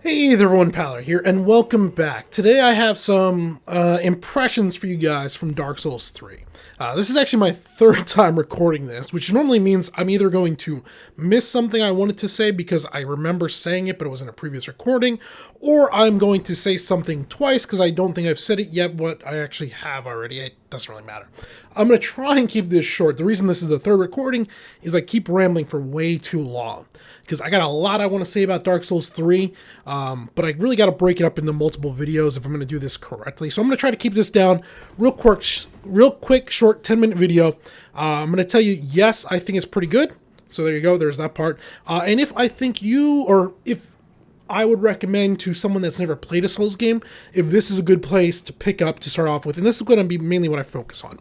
Hey there everyone, Paler here, and welcome back. Today I have some impressions for you guys from Dark Souls 3. This is actually my third time recording this, which normally means I'm either going to miss something I wanted to say because I remember saying it but it was in a previous recording, or I'm going to say something twice because I don't think I've said it yet, but I actually have already. It doesn't really matter. I'm going to try and keep this short. The reason this is the third recording is I keep rambling for way too long, because I got a lot I want to say about Dark Souls 3, but I really got to break it up into multiple videos if I'm going to do this correctly. So I'm going to try to keep this down real quick, short 10-minute video. I'm going to tell you, yes, I think it's pretty good. So there you go, there's that part. And if I think if I would recommend to someone that's never played a Souls game, if this is a good place to pick up to start off with, and this is going to be mainly what I focus on.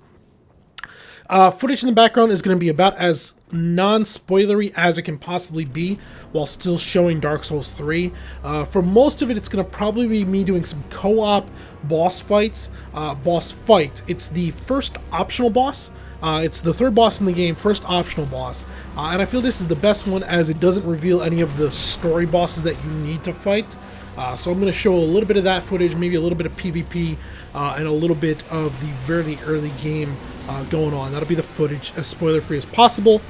Footage in the background is going to be about as non-spoilery as it can possibly be while still showing Dark Souls 3. For most of it, it's going to probably be me doing some co-op boss fights. It's the first optional boss. It's the third boss in the game, first optional boss. And I feel this is the best one as it doesn't reveal any of the story bosses that you need to fight. So I'm going to show a little bit of that footage, maybe a little bit of PvP, and a little bit of the very early game going on. That'll be the footage as spoiler-free as possible.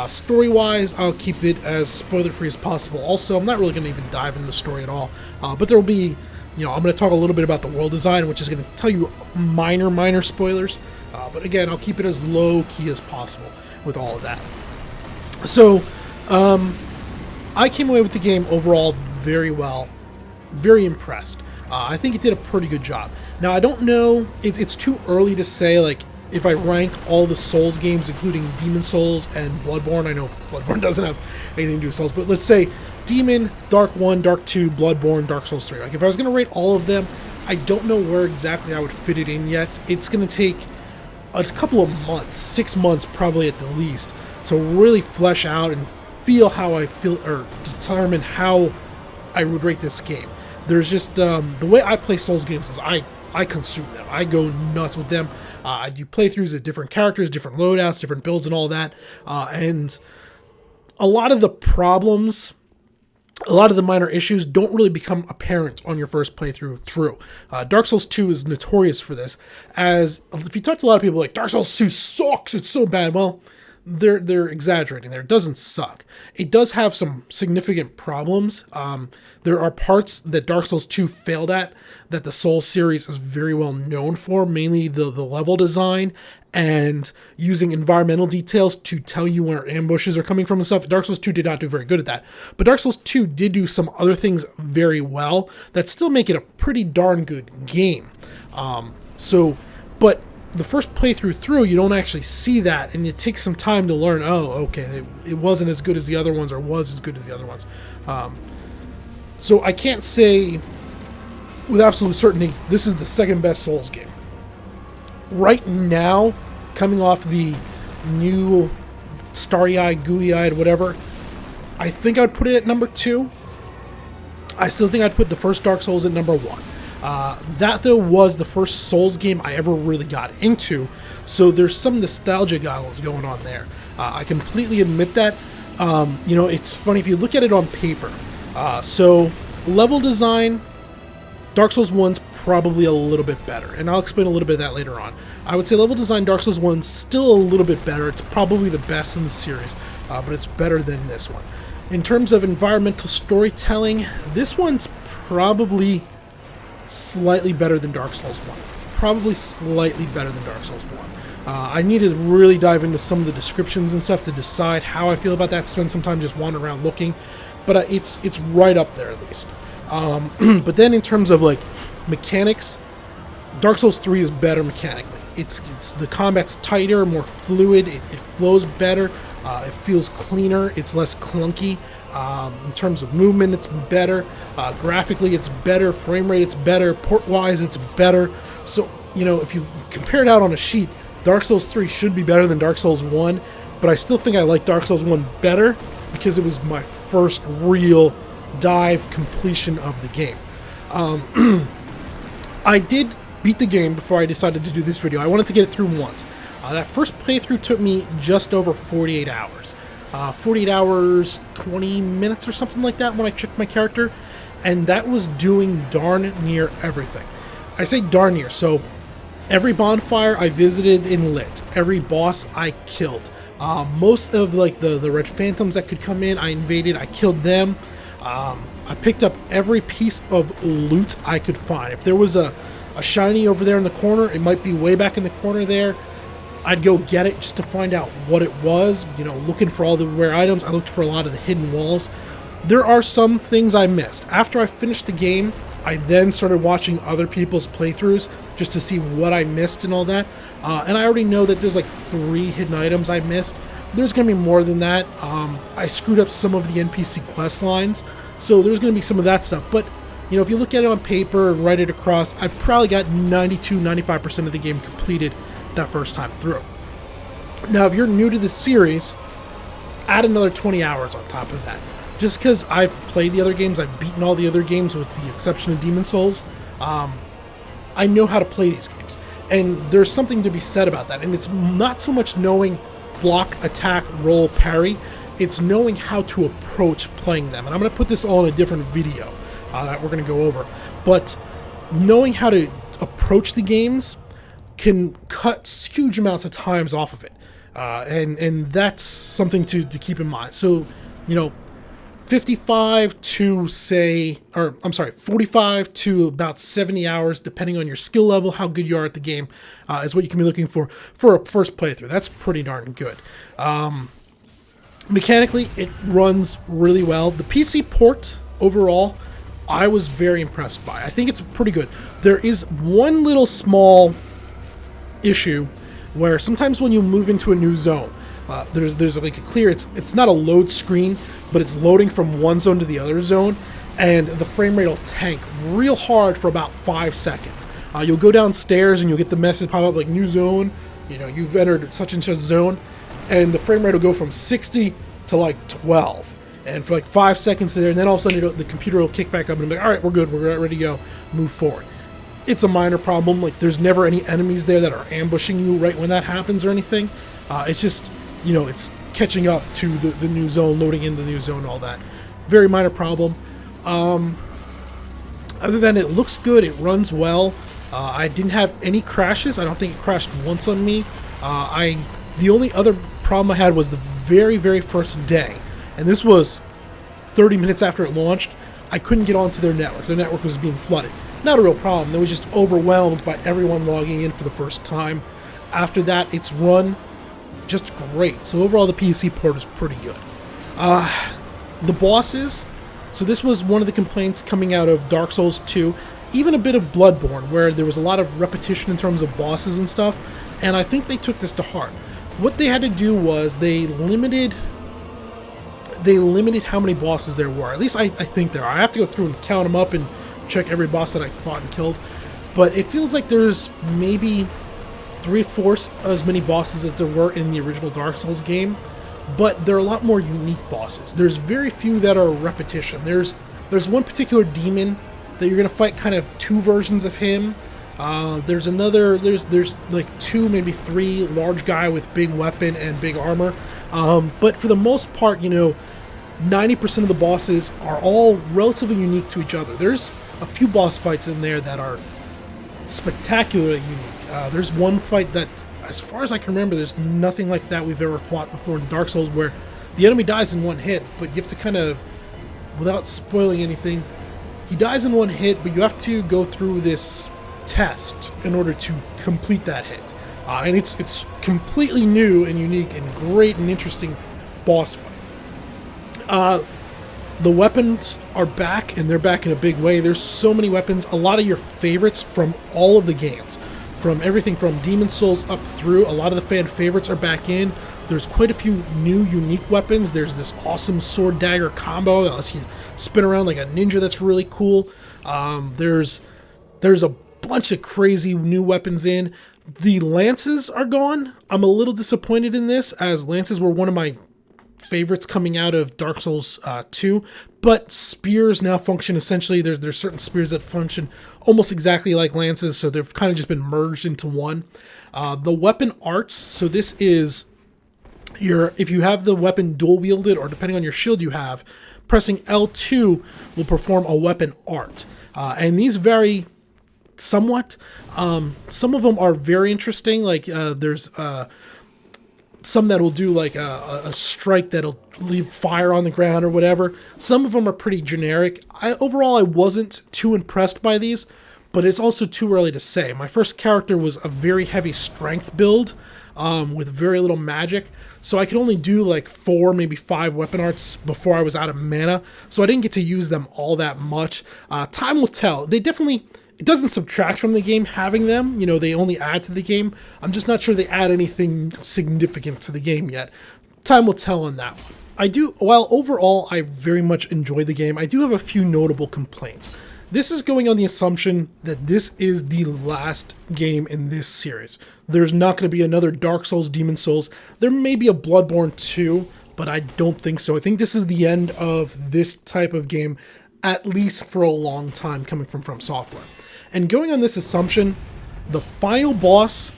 Story-wise, I'll keep it as spoiler-free as possible. Also, I'm not really going to even dive into the story at all, but there will be, I'm going to talk a little bit about the world design, which is going to tell you minor spoilers. But again, I'll keep it as low-key as possible with all of that. So, I came away with the game overall very well, very impressed. I think it did a pretty good job. Now, I don't know, it's too early to say, like, if I rank all the Souls games, including Demon Souls and Bloodborne. I know Bloodborne doesn't have anything to do with Souls, but let's say Demon, Dark 1, Dark 2, Bloodborne, Dark Souls 3. Like, if I was going to rate all of them, I don't know where exactly I would fit it in yet. It's going to take a couple of months, 6 months probably at the least, to really flesh out and feel how I feel, or determine how I would rate this game. There's just, the way I play Souls games is I consume them. I go nuts with them. I do playthroughs of different characters, different loadouts, different builds, and all that. And a lot of the problems, a lot of the minor issues don't really become apparent on your first playthrough through. Dark Souls 2 is notorious for this. As if you talk to a lot of people like, Dark Souls 2 sucks, it's so bad. Well, they're exaggerating there. It doesn't suck. It does have some significant problems. There are parts that Dark Souls 2 failed at that the Souls series is very well known for, mainly the level design and using environmental details to tell you where ambushes are coming from and stuff. Dark Souls 2 did not do very good at that. But Dark Souls 2 did do some other things very well that still make it a pretty darn good game. But the first playthrough through, you don't actually see that, and it takes some time to learn, oh, okay, it wasn't as good as the other ones, or was as good as the other ones. So I can't say with absolute certainty this is the second best Souls game. Right now, coming off the new starry-eyed, gooey-eyed, whatever, I think I'd put it at number 2. I still think I'd put the first Dark Souls at number 1. That, though, was the first Souls game I ever really got into, so there's some nostalgia goggles going on there. I completely admit that. It's funny, if you look at it on paper, so level design, Dark Souls 1's probably a little bit better, and I'll explain a little bit of that later on. I would say level design, Dark Souls 1's still a little bit better. It's probably the best in the series, but it's better than this one. In terms of environmental storytelling, this one's probably slightly better than Dark Souls 1. Probably slightly better than Dark Souls 1. I need to really dive into some of the descriptions and stuff to decide how I feel about that, spend some time just wandering around looking, but it's right up there at least. But then in terms of like mechanics, Dark Souls 3 is better mechanically. It's the combat's tighter, more fluid, it flows better, it feels cleaner, it's less clunky. In terms of movement, it's better. Graphically, it's better. Frame rate, it's better. Port-wise, it's better. So, if you compare it out on a sheet, Dark Souls 3 should be better than Dark Souls 1, but I still think I like Dark Souls 1 better because it was my first real dive completion of the game. I did beat the game before I decided to do this video. I wanted to get it through once. That first playthrough took me just over 48 hours. 48 hours, 20 minutes or something like that when I checked my character. and that was doing darn near everything. I say darn near, so every bonfire I visited and lit, every boss I killed. Most of like the red phantoms that could come in, I invaded, I killed them. I picked up every piece of loot I could find. If there was a shiny over there in the corner, it might be way back in the corner there. I'd go get it just to find out what it was, you know, looking for all the rare items. I looked for a lot of the hidden walls. There are some things I missed. After I finished the game, I then started watching other people's playthroughs just to see what I missed and all that. And I already know that there's like 3 hidden items I missed. There's going to be more than that. I screwed up some of the NPC quest lines, so there's going to be some of that stuff. But, you know, if you look at it on paper and write it across, I probably got 92-95% of the game completed that first time through. Now, if you're new to the series, add another 20 hours on top of that. Just because I've played the other games, I've beaten all the other games with the exception of Demon Souls, I know how to play these games. And there's something to be said about that. And it's not so much knowing block, attack, roll, parry. It's knowing how to approach playing them. And I'm going to put this all in a different video that we're going to go over. But knowing how to approach the games can cut huge amounts of times off of it. And that's something to keep in mind. So, you know, 45 to 45 to about 70 hours, depending on your skill level, how good you are at the game, is what you can be looking for a first playthrough. That's pretty darn good. Mechanically, it runs really well. The PC port, overall, I was very impressed by. I think it's pretty good. There is one little small issue where sometimes when you move into a new zone, there's like a clear, it's not a load screen, but it's loading from one zone to the other zone, and the frame rate will tank real hard for about 5 seconds. You'll go downstairs and you'll get the message pop up like new zone, you know, you've entered such and such zone, and the frame rate will go from 60 to like 12, and for like 5 seconds there, and then all of a sudden the computer will kick back up and be like, all right, we're good, we're ready to go, move forward. It's a minor problem. Like, there's never any enemies there that are ambushing you right when that happens or anything. It's just, you know, it's catching up to the new zone, loading in the new zone, all that. Very minor problem. Other than it looks good, it runs well. I didn't have any crashes. I don't think it crashed once on me. The only other problem I had was the very, very first day. And this was 30 minutes after it launched. I couldn't get onto their network. Their network was being flooded. Not a real problem. They was just overwhelmed by everyone logging in for the first time. After that, it's run just great. So overall, the PC port is pretty good. The bosses. So this was one of the complaints coming out of Dark Souls 2, even a bit of Bloodborne, where there was a lot of repetition in terms of bosses and stuff. And I think they took this to heart. What they had to do was they limited how many bosses there were. At least I think there are. I have to go through and count them up and check every boss that I fought and killed, but it feels like there's maybe 3/4 as many bosses as there were in the original Dark Souls game, but there are a lot more unique bosses. There's very few that are repetition. There's one particular demon that you're gonna fight, kind of 2 versions of him. There's like 2, maybe 3 large guy with big weapon and big armor, but for the most part, you know, 90% of the bosses are all relatively unique to each other. There's a few boss fights in there that are spectacularly unique. There's one fight that, as far as I can remember, there's nothing like that we've ever fought before in Dark Souls, where the enemy dies in one hit, but you have to kind of, without spoiling anything, he dies in one hit, but you have to go through this test in order to complete that hit. And it's completely new and unique and great and interesting boss fight. The weapons are back, and they're back in a big way. There's so many weapons. A lot of your favorites from all of the games, from everything from Demon Souls up through, a lot of the fan favorites are back in. There's quite a few new unique weapons. There's this awesome sword dagger combo that lets you spin around like a ninja. That's really cool. There's a bunch of crazy new weapons in. The lances are gone. I'm a little disappointed in this, as lances were one of my favorites coming out of Dark Souls 2, but spears now function essentially. There's certain spears that function almost exactly like lances, so they've kind of just been merged into one. The weapon arts, so this is if you have the weapon dual wielded, or depending on your shield you have, Pressing L2 will perform a weapon art. And these vary somewhat. Some of them are very interesting. Like there's some that will do like a strike that'll leave fire on the ground or whatever. Some of them are pretty generic. Overall, I wasn't too impressed by these, but it's also too early to say. My first character was a very heavy strength build with very little magic, so I could only do like 4, maybe 5 weapon arts before I was out of mana, so I didn't get to use them all that much. Time will tell. They definitely... It doesn't subtract from the game having them. You know, they only add to the game. I'm just not sure they add anything significant to the game yet. Time will tell on that one. While overall I very much enjoy the game, I do have a few notable complaints. This is going on the assumption that this is the last game in this series. There's not going to be another Dark Souls, Demon Souls. There may be a Bloodborne 2, but I don't think so. I think this is the end of this type of game, at least for a long time, coming from Software. And going on this assumption, the final boss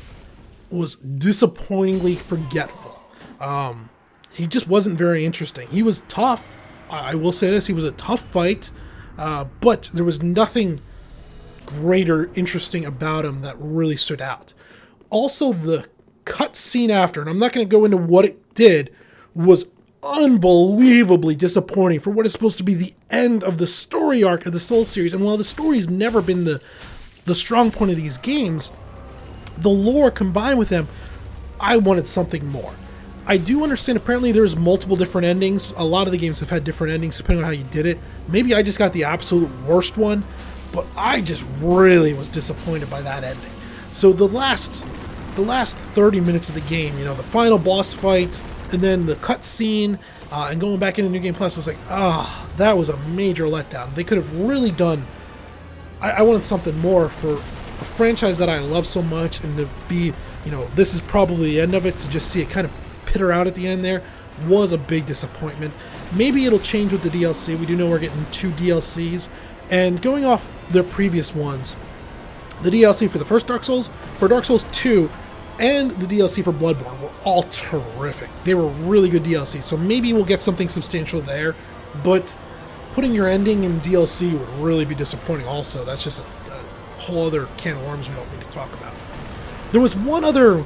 was disappointingly forgetful. He just wasn't very interesting. He was tough. I will say this, he was a tough fight, but there was nothing great or interesting about him that really stood out. Also, the cutscene after, and I'm not going to go into what it did, was unbelievably disappointing for what is supposed to be the end of the story arc of the Souls series. And while the story's never been the strong point of these games, the lore combined with them, I wanted something more. I do understand apparently there's multiple different endings. A lot of the games have had different endings depending on how you did it. Maybe I just got the absolute worst one, but I just really was disappointed by that ending. So the last 30 minutes of the game, you know, the final boss fight, and then the cutscene, and going back into New Game Plus was like, that was a major letdown. They could have really done... I wanted something more for a franchise that I love so much, and to be, you know, this is probably the end of it, to just see it kind of pitter out at the end there was a big disappointment. Maybe it'll change with the DLC. We do know we're getting 2 DLCs, and going off their previous ones, the DLC for the first Dark Souls, for Dark Souls 2, and the DLC for Bloodborne were all terrific. They were really good DLC, so maybe we'll get something substantial there, but putting your ending in DLC would really be disappointing also. That's just a whole other can of worms we don't need to talk about. There was one other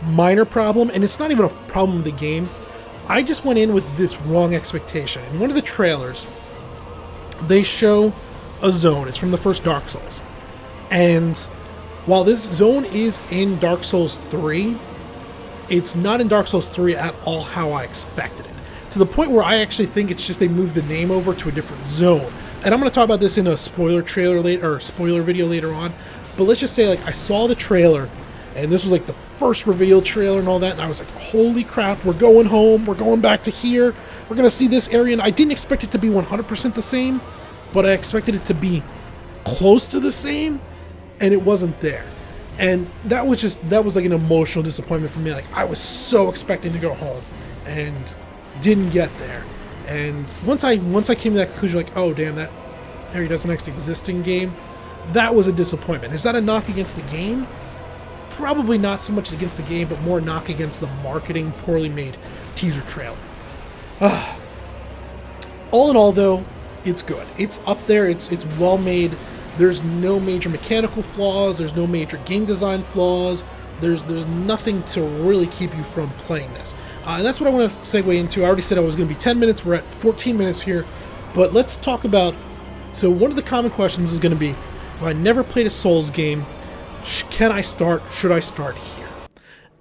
minor problem, and it's not even a problem with the game. I just went in with this wrong expectation. In one of the trailers, they show a zone. It's from the first Dark Souls. And while this zone is in Dark Souls 3, it's not in Dark Souls 3 at all how I expected it. To the point where I actually think it's just they moved the name over to a different zone. And I'm going to talk about this in a spoiler trailer later, or spoiler video later on. But let's just say, like, I saw the trailer, and this was like the first reveal trailer and all that, and I was like, holy crap, we're going home, we're going back to here, we're going to see this area. And I didn't expect it to be 100% the same, but I expected it to be close to the same, and it wasn't there. And that was like an emotional disappointment for me. Like, I was so expecting to go home and didn't get there. And once I came to that conclusion, like, oh damn, that area doesn't actually exist in game, that was a disappointment. Is that a knock against the game? Probably not so much against the game, but more knock against the marketing, poorly made teaser trailer. All in all, though, it's good. It's up there. It's well made. There's no major mechanical flaws. There's no major game design flaws. There's nothing to really keep you from playing this. And that's what I want to segue into. I already said I was going to be 10 minutes. We're at 14 minutes here. But let's talk about... So one of the common questions is going to be, if I never played a Souls game, can I start? Should I start here?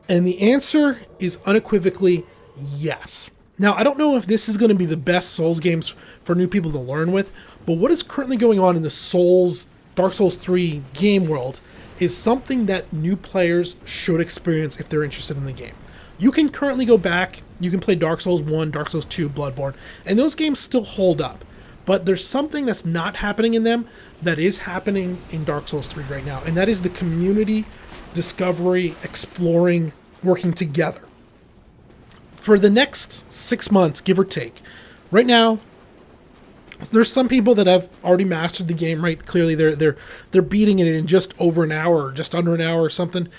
And the answer is unequivocally yes. Now, I don't know if this is going to be the best Souls games for new people to learn with, but what is currently going on in the Dark Souls 3 game world is something that new players should experience if they're interested in the game. You can currently go back, you can play Dark Souls 1, Dark Souls 2, Bloodborne, and those games still hold up. But there's something that's not happening in them that is happening in Dark Souls 3 right now, and that is the community, discovery, exploring, working together. For the next 6 months, give or take, right now, there's some people that have already mastered the game, right? Clearly, they're beating it in just over an hour, or just under an hour or something.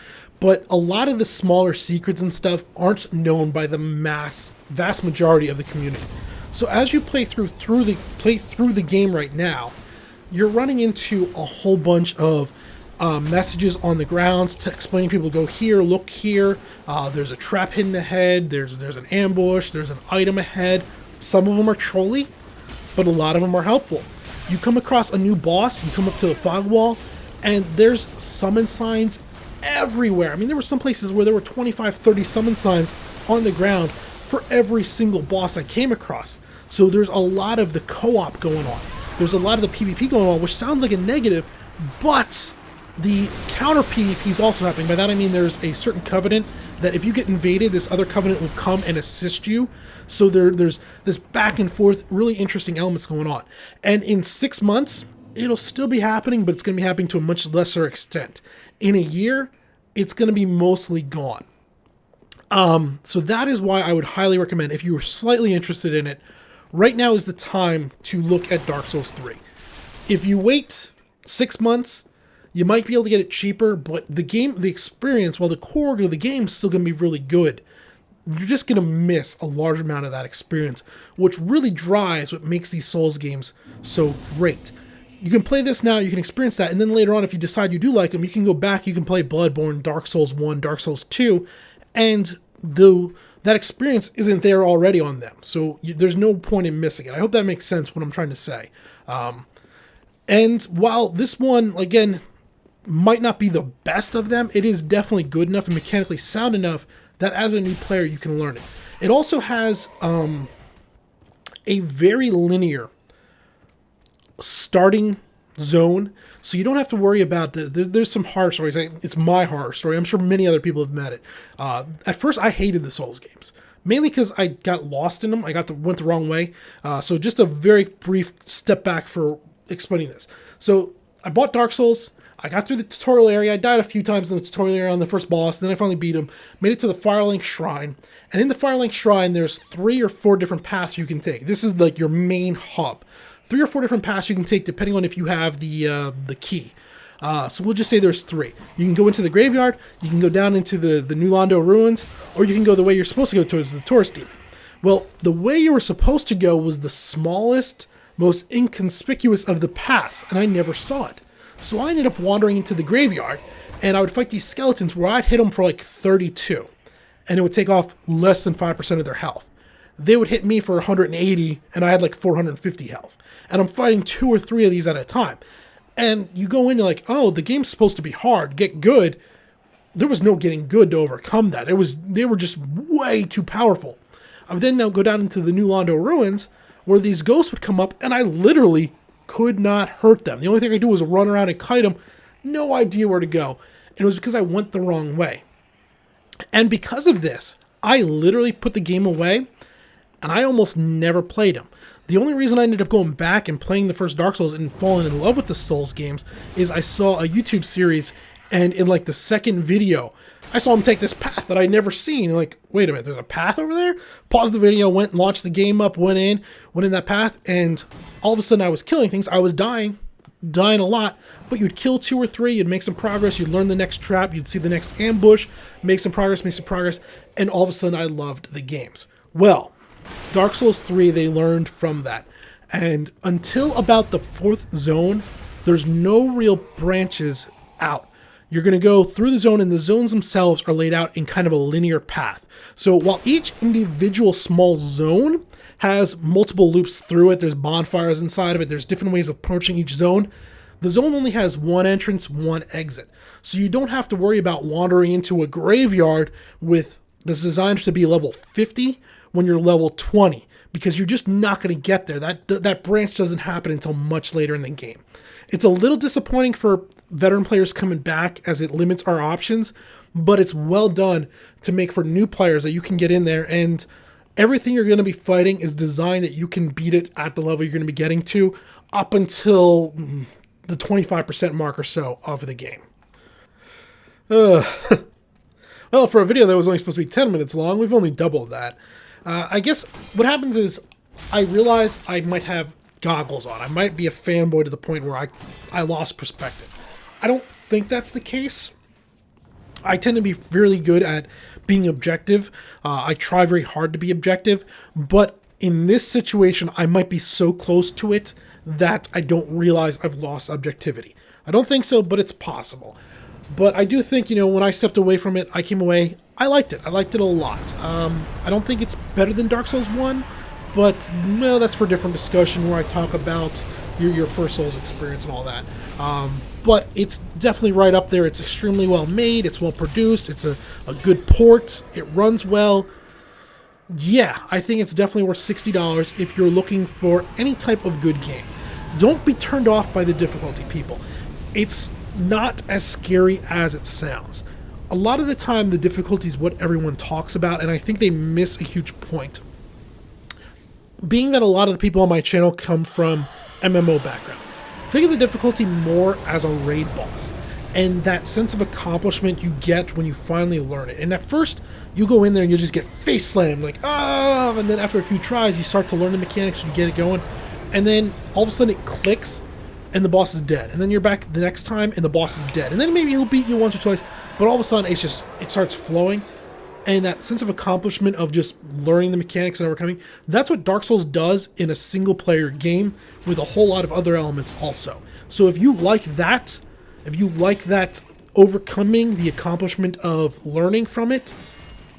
But a lot of the smaller secrets and stuff aren't known by the vast majority of the community. So as you play through the game right now, you're running into a whole bunch of messages on the grounds to explaining people to go here, look here. There's a trap hidden ahead. There's an ambush. There's an item ahead. Some of them are trolly, but a lot of them are helpful. You come across a new boss. You come up to the fog wall, and there's summon signs everywhere. I mean, there were some places where there were 25, 30 summon signs on the ground for every single boss I came across. So there's a lot of the co-op going on. There's a lot of the PvP going on, which sounds like a negative, but the counter PvP is also happening. By that I mean there's a certain covenant that if you get invaded, this other covenant will come and assist you. So there's this back and forth, really interesting elements going on. And in 6 months, it'll still be happening, but it's going to be happening to a much lesser extent. In a year, it's going to be mostly gone. So that is why I would highly recommend, if you were slightly interested in it, right now is the time to look at Dark Souls 3. If you wait 6 months, you might be able to get it cheaper, but the experience, while the core of the game is still going to be really good, you're just going to miss a large amount of that experience, which really drives what makes these Souls games so great. You can play this now, you can experience that, and then later on, if you decide you do like them, you can go back, you can play Bloodborne, Dark Souls 1, Dark Souls 2, and that experience isn't there already on them. So there's no point in missing it. I hope that makes sense what I'm trying to say. And while this one, again, might not be the best of them, it is definitely good enough and mechanically sound enough that as a new player, you can learn it. It also has a very linear starting zone, so you don't have to worry about there's some horror stories. It's my horror story. I'm sure many other people have met it. At first, I hated the Souls games, mainly because I got lost in them. I went the wrong way. So just a very brief step back for explaining this. So I bought Dark Souls. I got through the tutorial area. I died a few times in the tutorial area on the first boss. Then I finally beat him. Made it to the Firelink Shrine. And in the Firelink Shrine, there's 3 or 4 different paths you can take. This is like your main hub. 3 or 4 different paths you can take depending on if you have the key. So we'll just say there's 3. You can go into the graveyard, you can go down into the New Londo ruins, or you can go the way you're supposed to go towards the Taurus Demon. Well, the way you were supposed to go was the smallest, most inconspicuous of the paths, and I never saw it. So I ended up wandering into the graveyard, and I would fight these skeletons where I'd hit them for like 32, and it would take off less than 5% of their health. They would hit me for 180, and I had like 450 health. And I'm fighting 2 or 3 of these at a time. And you go in, you're like, oh, the game's supposed to be hard, get good. There was no getting good to overcome that. They were just way too powerful. I would then now go down into the New Londo ruins, where these ghosts would come up, and I literally could not hurt them. The only thing I could do was run around and kite them. No idea where to go. And it was because I went the wrong way. And because of this, I literally put the game away, and I almost never played them. The only reason I ended up going back and playing the first Dark Souls and falling in love with the Souls games is I saw a YouTube series, and in like the second video, I saw him take this path that I'd never seen. Like, wait a minute, there's a path over there? Paused the video, went, launched the game up, went in that path, and all of a sudden I was killing things. I was dying a lot, but you'd kill 2 or 3, you'd make some progress, you'd learn the next trap, you'd see the next ambush, make some progress, and all of a sudden I loved the games. Well, Dark Souls 3, they learned from that. And until about the 4th zone, there's no real branches out. You're going to go through the zone, and the zones themselves are laid out in kind of a linear path. So while each individual small zone has multiple loops through it, there's bonfires inside of it, there's different ways of approaching each zone, the zone only has 1 entrance, 1 exit. So you don't have to worry about wandering into a graveyard that's designed to be level 50 when you're level 20, because you're just not going to get there. That branch doesn't happen until much later in the game. It's a little disappointing for veteran players coming back as it limits our options, but it's well done to make for new players that you can get in there, and everything you're going to be fighting is designed that you can beat it at the level you're going to be getting to up until the 25% mark or so of the game. Well, for a video that was only supposed to be 10 minutes long, we've only doubled that. I guess what happens is I realize I might have goggles on. I might be a fanboy to the point where I lost perspective. I don't think that's the case. I tend to be really good at being objective. I try very hard to be objective, but In this situation, I might be so close to it that I don't realize I've lost objectivity. I don't think so, but it's possible. But I do think, when I stepped away from it, I came away, I liked it. I liked it a lot. I don't think it's better than Dark Souls 1, but no, that's for a different discussion where I talk about your first Souls experience and all that. But it's definitely right up there. It's extremely well made. It's well produced. It's a good port. It runs well. Yeah, I think it's definitely worth $60 if you're looking for any type of good game. Don't be turned off by the difficulty, people. It's not as scary as it sounds. A lot of the time, the difficulty is what everyone talks about, and I think they miss a huge point. Being that a lot of the people on my channel come from MMO background, think of the difficulty more as a raid boss and that sense of accomplishment you get when you finally learn it. And at first, you go in there and you'll just get face slammed, like, oh, and then after a few tries, you start to learn the mechanics and you get it going, and then all of a sudden it clicks and the boss is dead. And then you're back the next time and the boss is dead. And then maybe he'll beat you once or twice, but all of a sudden it starts flowing. And that sense of accomplishment of just learning the mechanics and overcoming, that's what Dark Souls does in a single player game with a whole lot of other elements also. So if you like that overcoming the accomplishment of learning from it,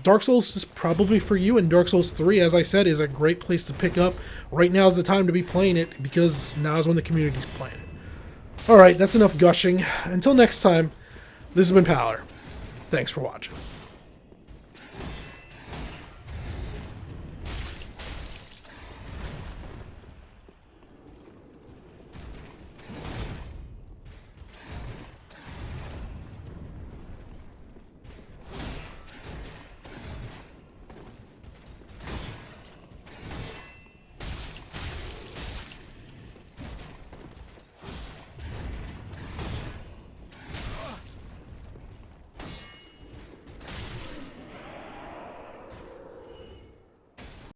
Dark Souls is probably for you, and Dark Souls 3, as I said, is a great place to pick up. Right now is the time to be playing it, because now is when the community's playing it. Alright, that's enough gushing. Until next time, this has been Power. Thanks for watching.